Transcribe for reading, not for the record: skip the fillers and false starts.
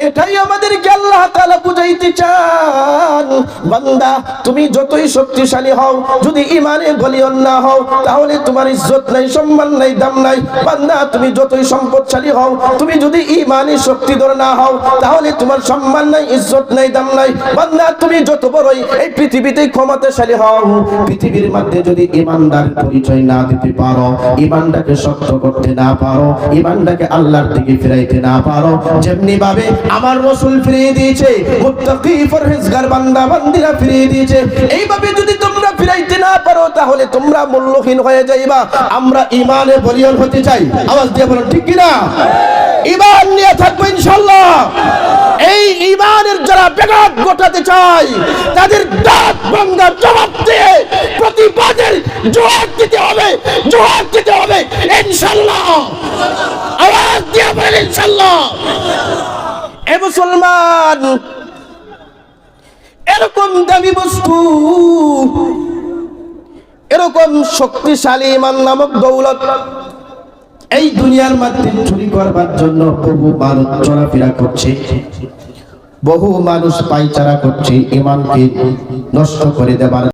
এটাই আমাদেরকে আল্লাহ তাআলা বুঝাইতে চান, বান্দা তুমি যতই শক্তিশালী হও, যদি ঈমানে বলীয়ান না হও, তাহলে তোমার ইজ্জত নাই, সম্মান নাই, দাম নাই। বান্দা তুমি যতই সম্পদশালী হও, তুমি যদি ঈমানে শক্তিধর না হও, তাহলে তোমার সম্মান নাই, ইজ্জত নাই, দাম নাই। বান্দা তুমি যত বড়ই এই পৃথিবীতে ক্ষমতাশালী হও, পৃথিবীর মধ্যে যদি ঈমানদার পরিচয় না দিতে পারো, ঈমানটাকে শক্ত করতে না পারো, ঈমানটাকে আল্লাহর দিকে ফিরাইতে না পারো, যেমনি ভাবে আমার রাসূল ফিরিয়ে দিয়েছে, মুত্তাকি পরহেজগার বান্দা বান্দীরা ফিরিয়ে দিয়েছে, এইভাবে যদি তোমরা ফিরাইতে না পারো, তাহলে তোমরা মূল্যহীন হয়ে যাইবা। আমরা ঈমানে বলীয়ান হতে চাই, আওয়াজ দিয়ে বলুন ঠিক কি না? ঈমান নিয়ে থাকবো ইনশাআল্লাহ। এই ঈমানের যারা বেগাত গোটাতে চায়, তাদের দাঁত ভাঙা জবাব দিয়ে প্রতিবাদের জবাব দিতে হবে, জবাব দিতে হবে ইনশাআল্লাহ। আওয়াজ দিয়ে বলেন ইনশাআল্লাহ। এ মুসলমান, এরকম দামি বস্তু, এরকম শক্তিশালী ঈমান নামক দৌলত এই দুনিয়ার মধ্যে চুরি করবার জন্য বহু মানুষ চলাফেরা করছে, বহু মানুষ পায়চারা করছে ঈমানকে নষ্ট করে দেবার